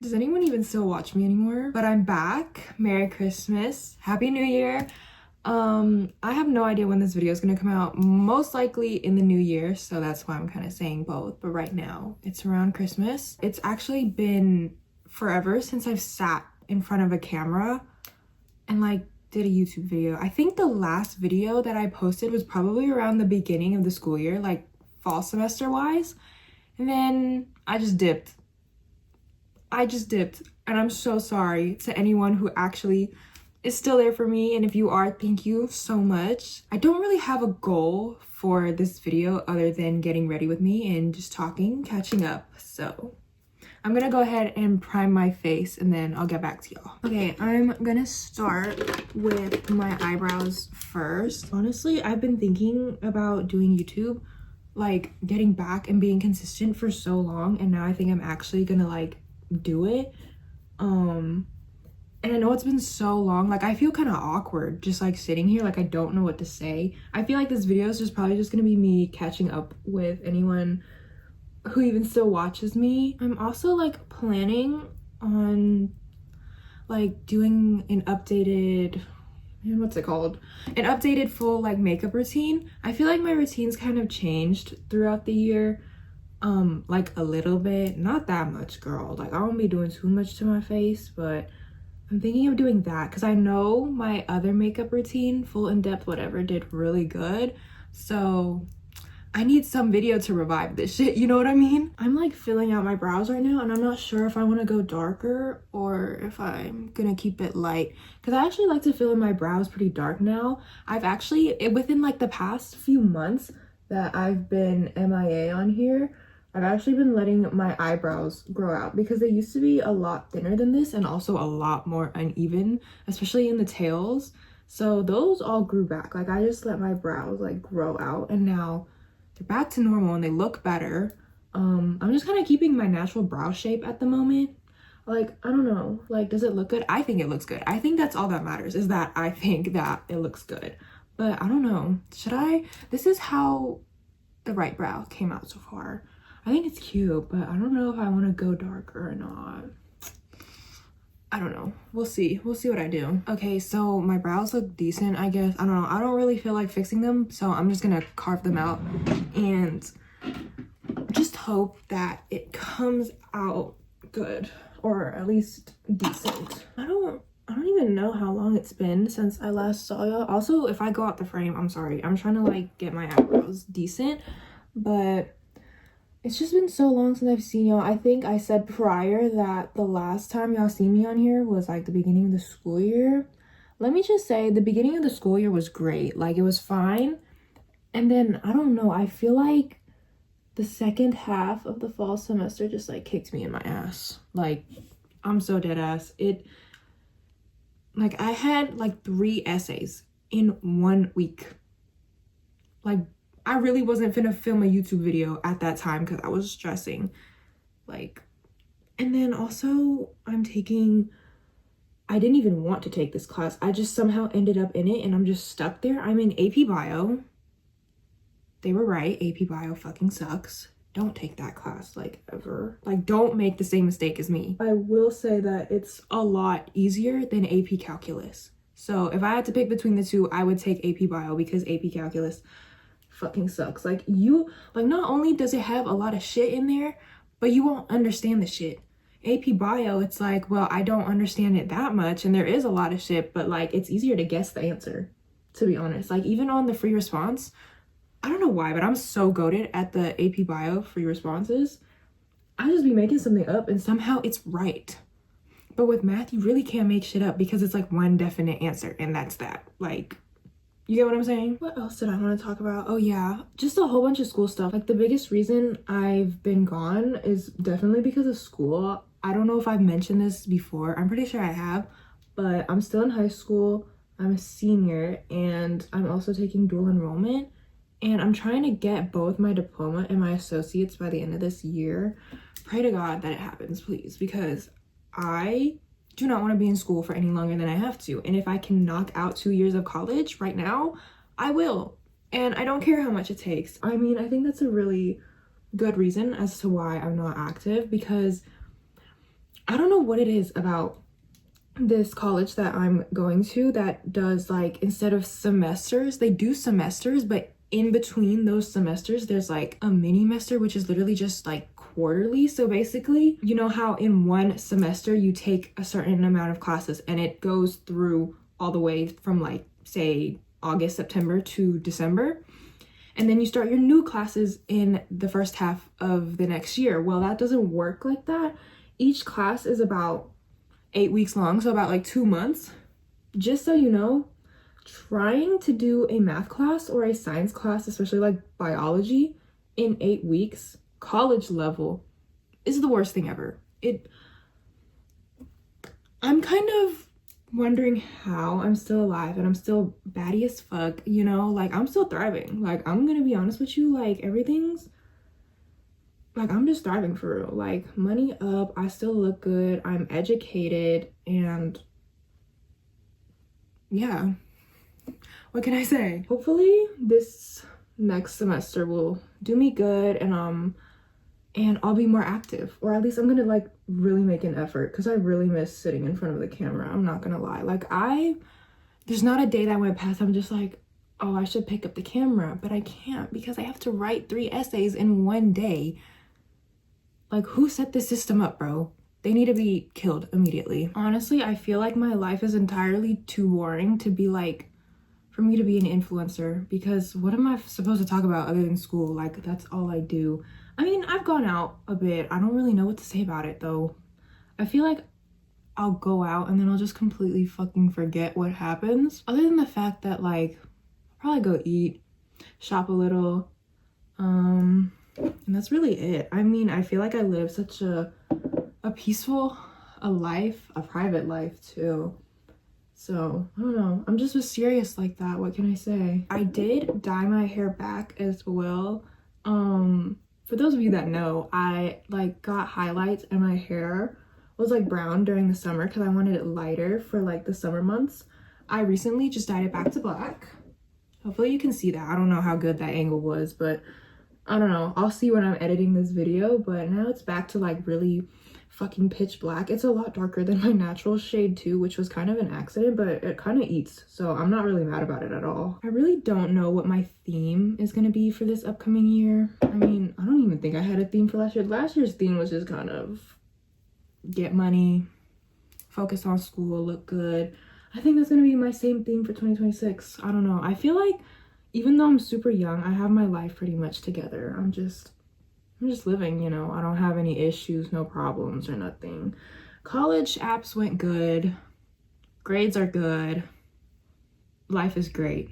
Does anyone even still watch me anymore? But I'm back. Merry Christmas. Happy New Year. I have no idea when this video is gonna come out. Most likely in the new year, so that's why I'm kind of saying both. But right now, it's around Christmas. It's actually been forever since I've sat in front of a camera and like did a YouTube video. I think the last video that I posted was probably around the beginning of the school year, like fall semester wise. And then I just dipped. And I'm so sorry to anyone who actually is still there for me, and if you are, thank you so much. I don't really have a goal for this video other than getting ready with me and just talking, catching up. So I'm gonna go ahead and prime my face and then I'll get back to y'all. Okay, I'm gonna start with my eyebrows first. Honestly, I've been thinking about doing YouTube, like getting back and being consistent for so long, and now I think I'm actually gonna like do it. And I know it's been so long, like I feel kind of awkward just like sitting here, like I don't know what to say. I feel like this video is just probably just gonna be me catching up with anyone who even still watches me. I'm also like planning on like doing an updated, what's it called? An updated full like makeup routine. I feel like my routines kind of changed throughout the year. Like a little bit, not that much, girl. Like I won't be doing too much to my face, but I'm thinking of doing that because I know my other makeup routine, full in-depth whatever, did really good. So I need some video to revive this shit, you know what I mean? I'm like filling out my brows right now and I'm not sure if I want to go darker or if I'm gonna keep it light, because I actually like to fill in my brows pretty dark now. I've actually, within like the past few months that I've been MIA on here, I've actually been letting my eyebrows grow out because they used to be a lot thinner than this and also a lot more uneven, especially in the tails. So those all grew back. Like I just let my brows like grow out and now they're back to normal and they look better. I'm just kind of keeping my natural brow shape at the moment. Like, I don't know, like, does it look good? I think it looks good. I think that's all that matters, is that I think that it looks good. But I don't know, should I? This is how the right brow came out so far. I think it's cute, but I don't know if I want to go darker or not. I don't know. We'll see. We'll see what I do. Okay, so my brows look decent, I guess. I don't know. I don't really feel like fixing them, so I'm just gonna carve them out and just hope that it comes out good, or at least decent. I don't even know how long it's been since I last saw y'all. Also, if I go out the frame, I'm sorry. I'm trying to like get my eyebrows decent, but it's just been so long since I've seen y'all. I think I said prior that the last time y'all seen me on here was like the beginning of the school year. Let me just say the beginning of the school year was great. Like it was fine. And then I don't know, I feel like the second half of the fall semester just like kicked me in my ass. Like I'm so dead ass. Like I had like 3 essays in 1 week. Like I really wasn't finna film a YouTube video at that time because I was stressing. Like, and then also I didn't even want to take this class. I just somehow ended up in it and I'm just stuck there. I'm in AP Bio. They were right. AP Bio fucking sucks. Don't take that class, like, ever. Like, don't make the same mistake as me. I will say that it's a lot easier than AP Calculus. So if I had to pick between the two, I would take AP Bio because AP Calculus fucking sucks. Like not only does it have a lot of shit in there, but you won't understand the shit. AP Bio, it's like, well, I don't understand it that much and there is a lot of shit, but like it's easier to guess the answer, to be honest. Like even on the free response, I don't know why, but I'm so goated at the AP Bio free responses. I just be making something up and somehow it's right. But with math, you really can't make shit up because it's like one definite answer and that's that. Like, you get what I'm saying? What else did I want to talk about? Oh yeah, just a whole bunch of school stuff. Like the biggest reason I've been gone is definitely because of school. I don't know if I've mentioned this before. I'm pretty sure I have, but I'm still in high school. I'm a senior and I'm also taking dual enrollment. And I'm trying to get both my diploma and my associates by the end of this year. Pray to God that it happens, please, because I do not want to be in school for any longer than I have to. And if I can knock out 2 years of college right now, I will. And I don't care how much it takes. I mean, I think that's a really good reason as to why I'm not active, because I don't know what it is about this college that I'm going to that does like, instead of semesters, they do semesters, but in between those semesters there's like a mini semester, which is literally just like quarterly. So basically, you know how in one semester you take a certain amount of classes and it goes through all the way from like say August, September to December, and then you start your new classes in the first half of the next year. Well, that doesn't work like that. Each class is about 8 weeks long, so about like 2 months. Just so you know, trying to do a math class or a science class, especially like biology, in 8 weeks, college level, is the worst thing ever. I'm kind of wondering how I'm still alive and I'm still batty as fuck, you know? Like, I'm still thriving. Like, I'm gonna be honest with you, like, everything's like, I'm just thriving for real. Like, money up, I still look good, I'm educated, and yeah, what can I say? Hopefully this next semester will do me good, and I'll be more active, or at least I'm gonna like really make an effort, because I really miss sitting in front of the camera. I'm not gonna lie. Like, there's not a day that went past I'm just like, oh, I should pick up the camera, but I can't because I have to write 3 essays in one day. Like, who set this system up, bro? They need to be killed immediately. Honestly, I feel like my life is entirely too boring to be like, for me to be an influencer, because what am I supposed to talk about other than school? Like, that's all I do. I mean, I've gone out a bit. I don't really know what to say about it though. I feel like I'll go out and then I'll just completely fucking forget what happens. Other than the fact that like, I'll probably go eat, shop a little, and that's really it. I mean, I feel like I live such a peaceful life, a private life too. So, I don't know. I'm just mysterious like that. What can I say? I did dye my hair back as well. For those of you that know, I like got highlights and my hair was like brown during the summer because I wanted it lighter for like the summer months. I recently just dyed it back to black. Hopefully you can see that. I don't know how good that angle was, but I don't know. I'll see when I'm editing this video, but now it's back to like really fucking pitch black. It's a lot darker than my natural shade too, which was kind of an accident, but it kind of eats, so I'm not really mad about it at all. I really don't know what my theme is gonna be for this upcoming year. I mean, I don't even think I had a theme for last year. Last year's theme was just kind of get money, focus on school, look good. I think that's gonna be my same theme for 2026. I don't know. I feel like even though I'm super young, I have my life pretty much together. I'm just living, you know. I don't have any issues, no problems or nothing. College apps went good. Grades are good. Life is great.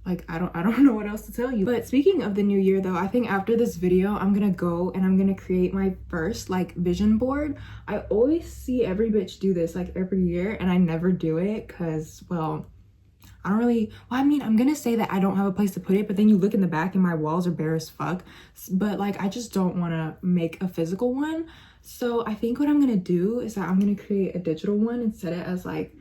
Like, I don't know what else to tell you. But speaking of the new year though, I think after this video, I'm gonna go and I'm gonna create my first like vision board. I always see every bitch do this like every year and I never do it because, well, I don't really, well, I mean, I'm gonna say that I don't have a place to put it, but then you look in the back and my walls are bare as fuck. But like, I just don't wanna make a physical one. So I think what I'm gonna do is that I'm gonna create a digital one and set it as like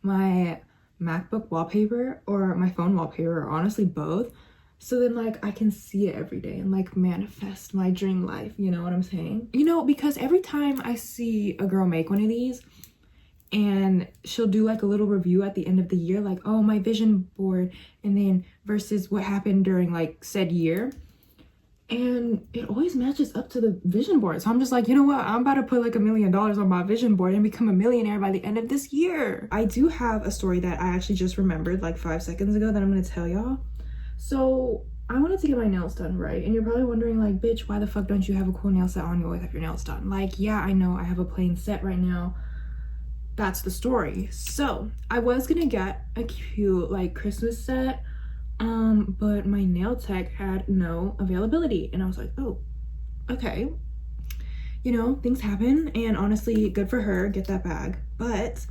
my MacBook wallpaper or my phone wallpaper, or honestly both. So then like I can see it every day and like manifest my dream life, you know what I'm saying? You know, because every time I see a girl make one of these, and she'll do like a little review at the end of the year, like, oh, my vision board, and then versus what happened during like said year, and it always matches up to the vision board. So I'm just like, you know what, I'm about to put like $1 million on my vision board and become a millionaire by the end of this year. I do have a story that I actually just remembered like 5 seconds ago that I'm gonna tell y'all. So I wanted to get my nails done, right? And you're probably wondering like, bitch, why the fuck don't you have a cool nail set on? You always have your nails done. Like, yeah, I know I have a plain set right now. That's the story. So I was gonna get a cute like Christmas set, but my nail tech had no availability, and I was like, oh, okay, you know, things happen, and honestly, good for her, get that bag. But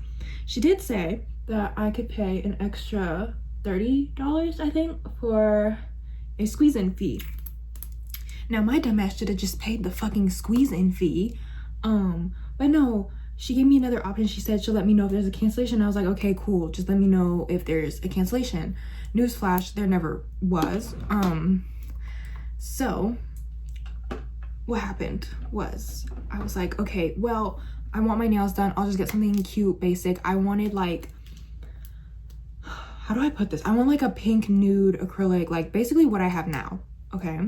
she did say that I could pay an extra $30, I think, for a squeeze-in fee. Now my dumbass should have just paid the fucking squeeze-in fee, but no, she gave me another option. She said she'll let me know if there's a cancellation. I was like, okay, cool. Just let me know if there's a cancellation. Newsflash, there never was. So what happened was I was like, okay, well, I want my nails done. I'll just get something cute, basic. I wanted like, how do I put this? I want like a pink nude acrylic, like basically what I have now, okay?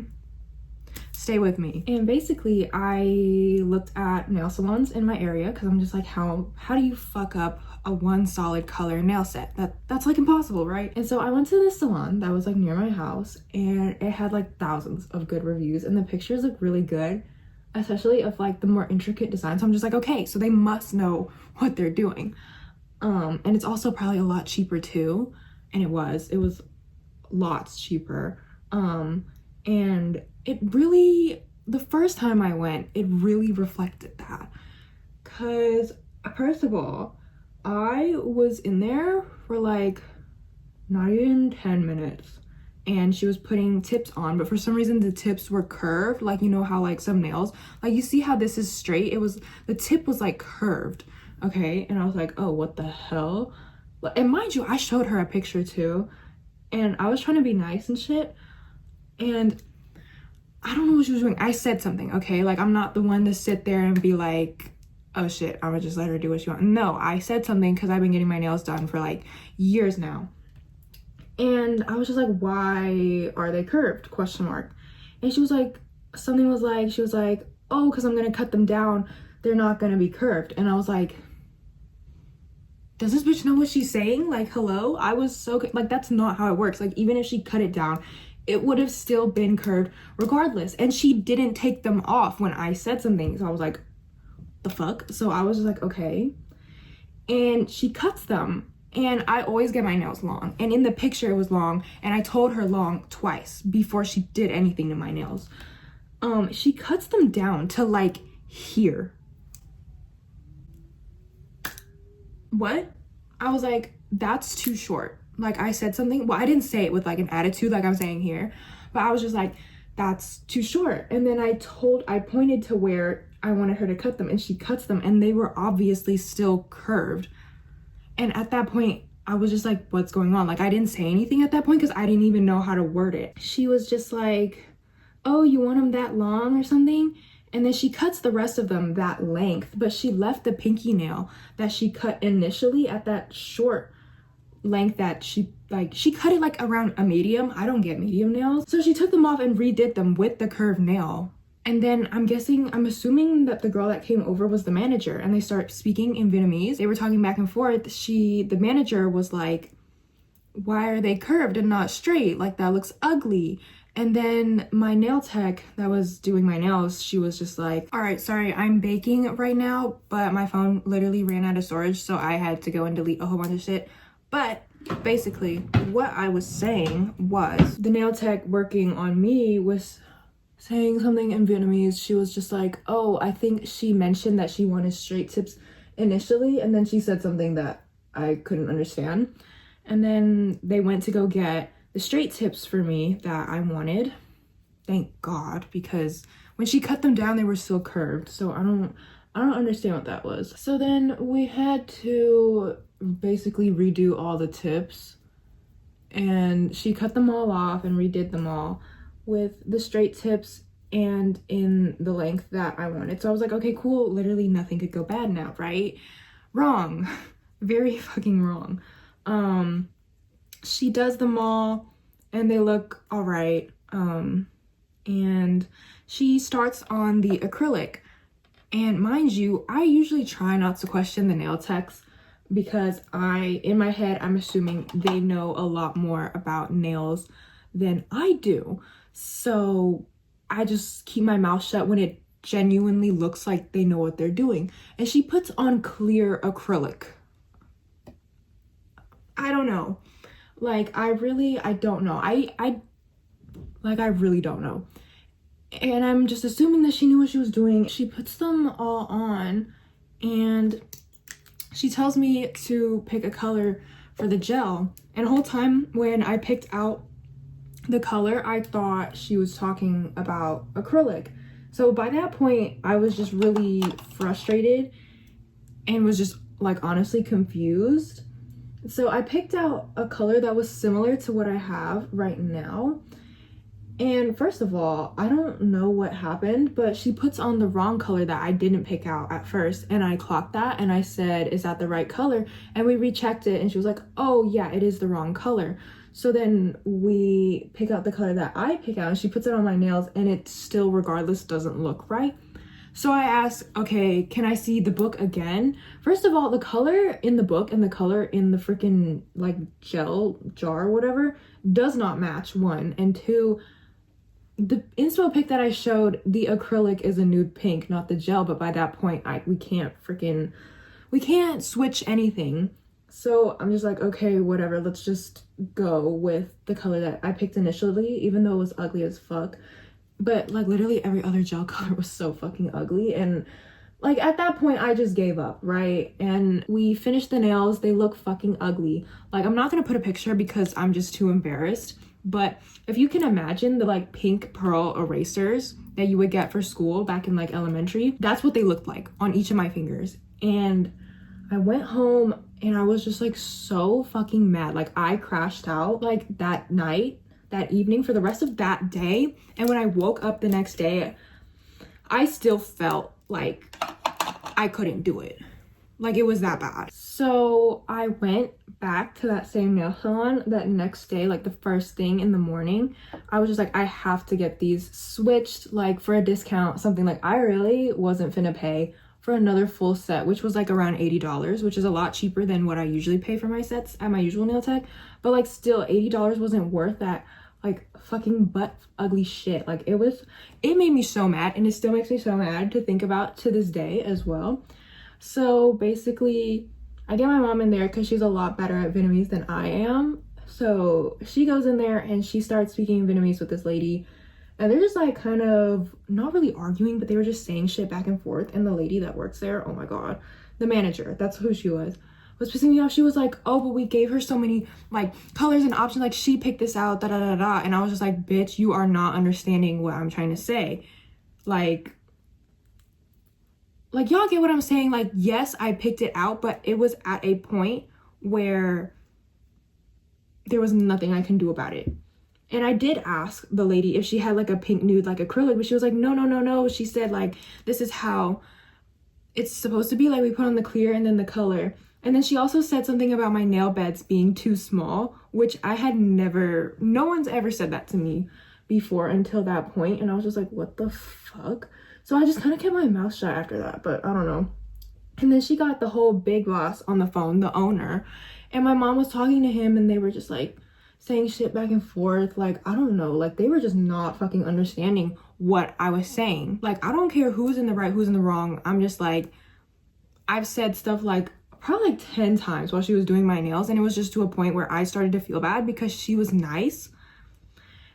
Stay with me. And basically I looked at nail salons in my area because I'm just like, how do you fuck up a one solid color nail set? That's like impossible, right? And so I went to this salon that was like near my house, and it had like thousands of good reviews, and the pictures look really good, especially of like the more intricate designs. So I'm just like, okay, so they must know what they're doing. And it's also probably a lot cheaper too. And it was lots cheaper. And it really, the first time I went, it really reflected that. Cause first of all, I was in there for like not even 10 minutes, and she was putting tips on, but for some reason the tips were curved. Like, you know how like some nails, like you see how this is straight, the tip was like curved, okay? And I was like, oh, what the hell? And mind you, I showed her a picture too, and I was trying to be nice and shit, and I don't know what she was doing. I said something, okay? Like, I'm not the one to sit there and be like, oh shit, I'm gonna just let her do what she wants. No, I said something because I've been getting my nails done for like years now. And I was just like, why are they curved? Question mark. And she was like, she was like, oh, because I'm gonna cut them down, they're not gonna be curved. And I was like, does this bitch know what she's saying? Like, hello? I was so, like, that's not how it works. Like, even if she cut it down, it would have still been curved regardless. And she didn't take them off when I said something. So I was like, the fuck? So I was just like, okay. And she cuts them. And I always get my nails long. And in the picture it was long. And I told her long twice before she did anything to my nails. She cuts them down to like here. What? I was like, that's too short. Like, I said something, well, I didn't say it with like an attitude like I'm saying here, but I was just like, that's too short. And then I pointed to where I wanted her to cut them, and she cuts them, and they were obviously still curved. And at that point I was just like, what's going on? Like, I didn't say anything at that point because I didn't even know how to word it. She was just like, oh, you want them that long or something? And then she cuts the rest of them that length, but she left the pinky nail that she cut initially at that short length that she cut it like around a medium. I don't get medium nails. So she took them off and redid them with the curved nail. And then I'm assuming that the girl that came over was the manager, and they start speaking in Vietnamese. They were talking back and forth. The manager was like, why are they curved and not straight? Like, that looks ugly. And then my nail tech that was doing my nails, she was just like, all right, sorry, I'm baking right now, but my phone literally ran out of storage, so I had to go and delete a whole bunch of shit. But basically what I was saying was, the nail tech working on me was saying something in Vietnamese. She was just like, oh, I think she mentioned that she wanted straight tips initially, and then she said something that I couldn't understand. And then they went to go get the straight tips for me that I wanted. Thank God, because when she cut them down, they were still curved. So I don't understand what that was. So then we had to basically redo all the tips, and she cut them all off and redid them all with the straight tips and in the length that I wanted. So I was like, okay, cool. Literally nothing could go bad now, right? Wrong. Very fucking wrong. She does them all and they look all right. And she starts on the acrylic. And mind you, I usually try not to question the nail techs because in my head, I'm assuming they know a lot more about nails than I do. So I just keep my mouth shut when it genuinely looks like they know what they're doing. And she puts on clear acrylic. I don't know. Like, I don't know. I really don't know. And I'm just assuming that she knew what she was doing. She puts them all on and she tells me to pick a color for the gel. And the whole time when I picked out the color, I thought she was talking about acrylic. So by that point, I was just really frustrated and was just like honestly confused. So I picked out a color that was similar to what I have right now. And first of all, I don't know what happened, but she puts on the wrong color that I didn't pick out at first. And I clocked that and I said, is that the right color? And we rechecked it and she was like, oh yeah, it is the wrong color. So then we pick out the color that I pick out and she puts it on my nails and it still regardless doesn't look right. So I asked, okay, can I see the book again? First of all, the color in the book and the color in the freaking like gel jar or whatever does not match, one. And two, the inspo pic that I showed, the acrylic is a nude pink, not the gel. But by that point, we can't switch anything. So I'm just like, okay, whatever, let's just go with the color that I picked initially, even though it was ugly as fuck. But like literally every other gel color was so fucking ugly. And like at that point I just gave up, right? And we finished the nails. They look fucking ugly. Like I'm not gonna put a picture because I'm just too embarrassed. But if you can imagine the like pink pearl erasers that you would get for school back in like elementary, that's what they looked like on each of my fingers. And I went home and I was just like so fucking mad. Like I crashed out like that night, that evening, for the rest of that day. And when I woke up the next day, I still felt like I couldn't do it. Like it was that bad. So I went back to that same nail salon that next day, like the first thing in the morning. I was just like, I have to get these switched, like for a discount, something. Like I really wasn't finna pay for another full set, which was like around $80, which is a lot cheaper than what I usually pay for my sets at my usual nail tech. But like still $80 wasn't worth that like fucking butt ugly shit. Like it made me so mad, and it still makes me so mad to think about to this day as well. So basically I get my mom in there because she's a lot better at Vietnamese than I am. So she goes in there and she starts speaking Vietnamese with this lady, and they're just like kind of not really arguing, but they were just saying shit back and forth. And the lady that works there, oh my god, the manager, that's who she was pissing me off. She was like, oh, but we gave her so many like colors and options, like she picked this out, da da da da. And I was just like, bitch, you are not understanding what I'm trying to say. Like y'all get what I'm saying? Like, yes, I picked it out, but it was at a point where there was nothing I can do about it. And I did ask the lady if she had like a pink nude like acrylic, but she was like, no. She said like, this is how it's supposed to be. Like we put on the clear and then the color. And then she also said something about my nail beds being too small, which no one's ever said that to me before until that point. And I was just like, what the fuck? So I just kind of kept my mouth shut after that, but I don't know. And then she got the whole big boss on the phone, the owner, and my mom was talking to him and they were just like saying shit back and forth. Like, I don't know, like they were just not fucking understanding what I was saying. Like, I don't care who's in the right, who's in the wrong. I'm just like, I've said stuff like probably like 10 times while she was doing my nails, and it was just to a point where I started to feel bad because she was nice.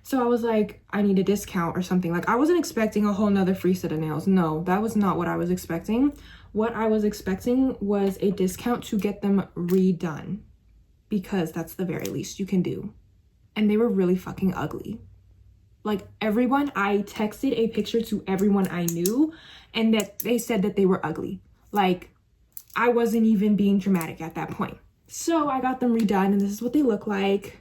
So I was like, I need a discount or something. Like I wasn't expecting a whole nother free set of nails. No, that was not what I was expecting. What I was expecting was a discount to get them redone, because that's the very least you can do. And they were really fucking ugly. Like everyone, I texted a picture to everyone I knew and that they said that they were ugly. Like I wasn't even being dramatic at that point. So I got them redone and this is what they look like.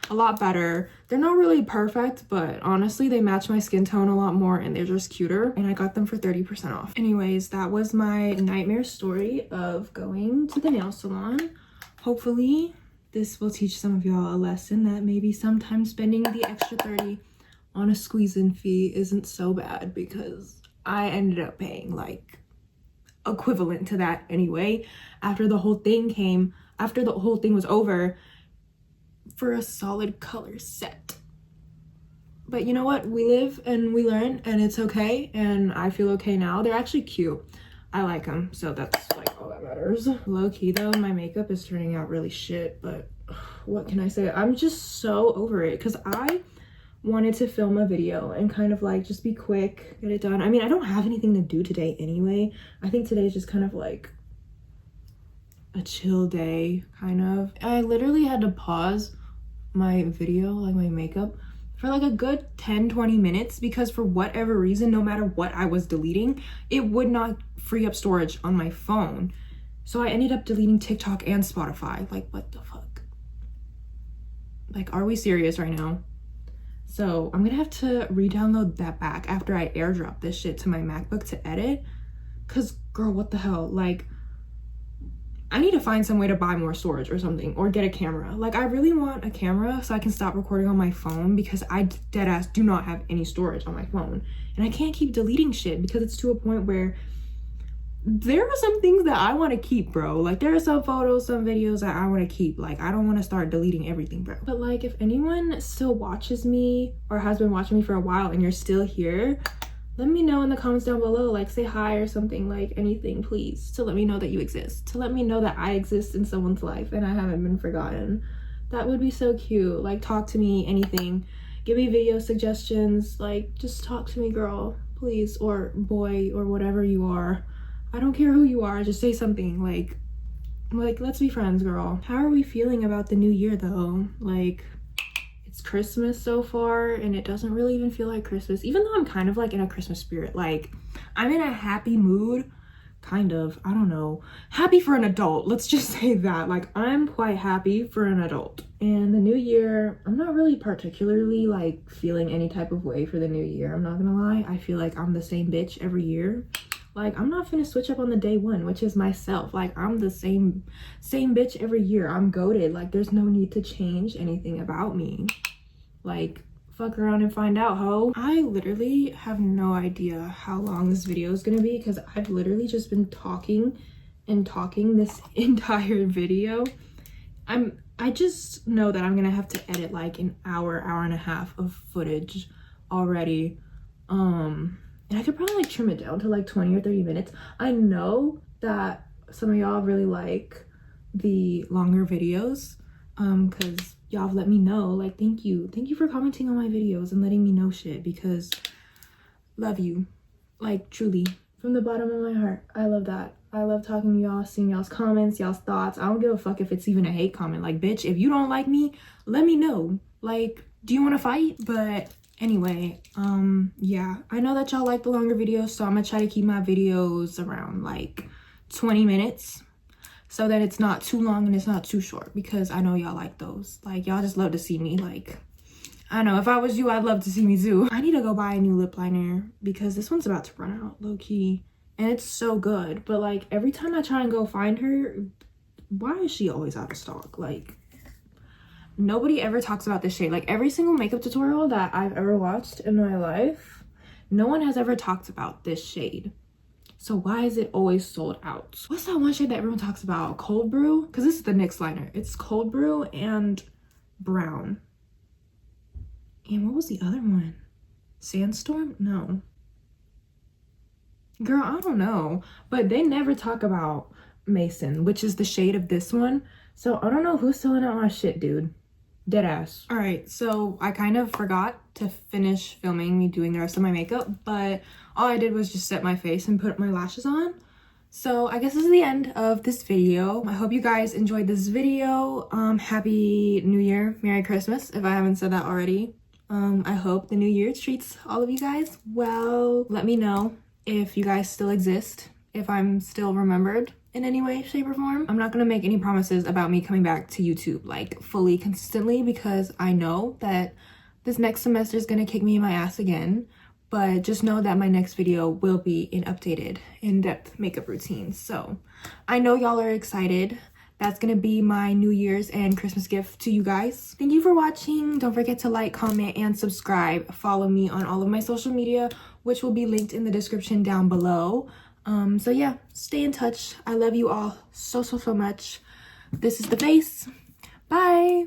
A lot better. They're not really perfect, but honestly they match my skin tone a lot more and they're just cuter, and I got them for 30% off. Anyways, that was my nightmare story of going to the nail salon. Hopefully this will teach some of y'all a lesson that maybe sometimes spending the extra 30 on a squeeze-in fee isn't so bad, because I ended up paying like equivalent to that anyway after the whole thing was over, for a solid color set. But you know what, we live and we learn, and it's okay, and I feel okay now. They're actually cute. I like them, so that's like all that matters. Low-key though, my makeup is turning out really shit, but what can I say? I'm just so over it because I wanted to film a video and kind of like just be quick, get it done. I mean, I don't have anything to do today anyway. I think today's just kind of like a chill day, kind of. I literally had to pause my video, like my makeup, for like a good 10-20 minutes because for whatever reason, no matter what I was deleting, it would not free up storage on my phone. So I ended up deleting TikTok and Spotify. Like, what the fuck? Like, are we serious right now? So I'm gonna have to re-download that back after I airdrop this shit to my MacBook to edit. Cause girl, what the hell? Like, I need to find some way to buy more storage or something, or get a camera. Like, I really want a camera so I can stop recording on my phone, because I deadass do not have any storage on my phone. And I can't keep deleting shit because it's to a point where there are some things that I want to keep, bro. Like, there are some photos, some videos that I want to keep. Like, I don't want to start deleting everything, bro. But like, if anyone still watches me or has been watching me for a while and you're still here, let me know in the comments down below. Like, say hi or something, like anything, please, to let me know that you exist, to let me know that I exist in someone's life and I haven't been forgotten. That would be so cute. Like, talk to me, anything. Give me video suggestions. Like, just talk to me, girl, please, or boy, or whatever you are. I don't care who you are, just say something. Like let's be friends, girl. How are we feeling about the new year though? Like, it's Christmas so far and it doesn't really even feel like Christmas, even though I'm kind of like in a Christmas spirit. Like, I'm in a happy mood, kind of. I don't know, happy for an adult, let's just say that. Like, I'm quite happy for an adult. And the new year, I'm not really particularly like feeling any type of way for the new year, I'm not gonna lie. I feel like I'm the same bitch every year. Like, I'm not finna switch up on the day one, which is myself. Like, I'm the same bitch every year. I'm goated. Like, there's no need to change anything about me. Like, fuck around and find out, ho. I literally have no idea how long this video is gonna be, because I've literally just been talking and talking this entire video. I just know that I'm gonna have to edit like an hour and a half of footage already. And I could probably like trim it down to like 20 or 30 minutes. I know that some of y'all really like the longer videos, because y'all have let me know. Like, thank you for commenting on my videos and letting me know shit, because love you. Like, truly, from the bottom of my heart, I love that. I love talking to y'all, seeing y'all's comments, y'all's thoughts. I don't give a fuck if it's even a hate comment. Like, bitch, if you don't like me, let me know. Like, do you want to fight? But anyway, yeah, I know that y'all like the longer videos, so I'm gonna try to keep my videos around like 20 minutes, so that it's not too long and it's not too short, because I know y'all like those. Like, y'all just love to see me. Like, I don't know, if I was you, I'd love to see me too. I need to go buy a new lip liner, because this one's about to run out, low-key, and it's so good. But like, every time I try and go find her, why is she always out of stock? Like, nobody ever talks about this shade. Like, every single makeup tutorial that I've ever watched in my life, no one has ever talked about this shade. So why is it always sold out? What's that one shade that everyone talks about? Cold Brew? Because this is the NYX liner. It's Cold Brew and Brown. And what was the other one? Sandstorm? No. Girl, I don't know. But they never talk about Mason, which is the shade of this one. So I don't know who's selling out my shit, dude. Deadass. All right, so I kind of forgot to finish filming me doing the rest of my makeup, but all I did was just set my face and put my lashes on. So I guess this is the end of this video. I hope you guys enjoyed this video. Happy New Year, Merry Christmas, if I haven't said that already. I hope the new year treats all of you guys well. Let me know if you guys still exist, if I'm still remembered in any way, shape, or form. I'm not gonna make any promises about me coming back to YouTube like fully consistently, because I know that this next semester is gonna kick me in my ass again. But just know that my next video will be an updated, in-depth makeup routine. So I know y'all are excited. That's gonna be my New Year's and Christmas gift to you guys. Thank you for watching. Don't forget to like, comment, and subscribe. Follow me on all of my social media, which will be linked in the description down below. So yeah, stay in touch. I love you all so much. This is the face. Bye.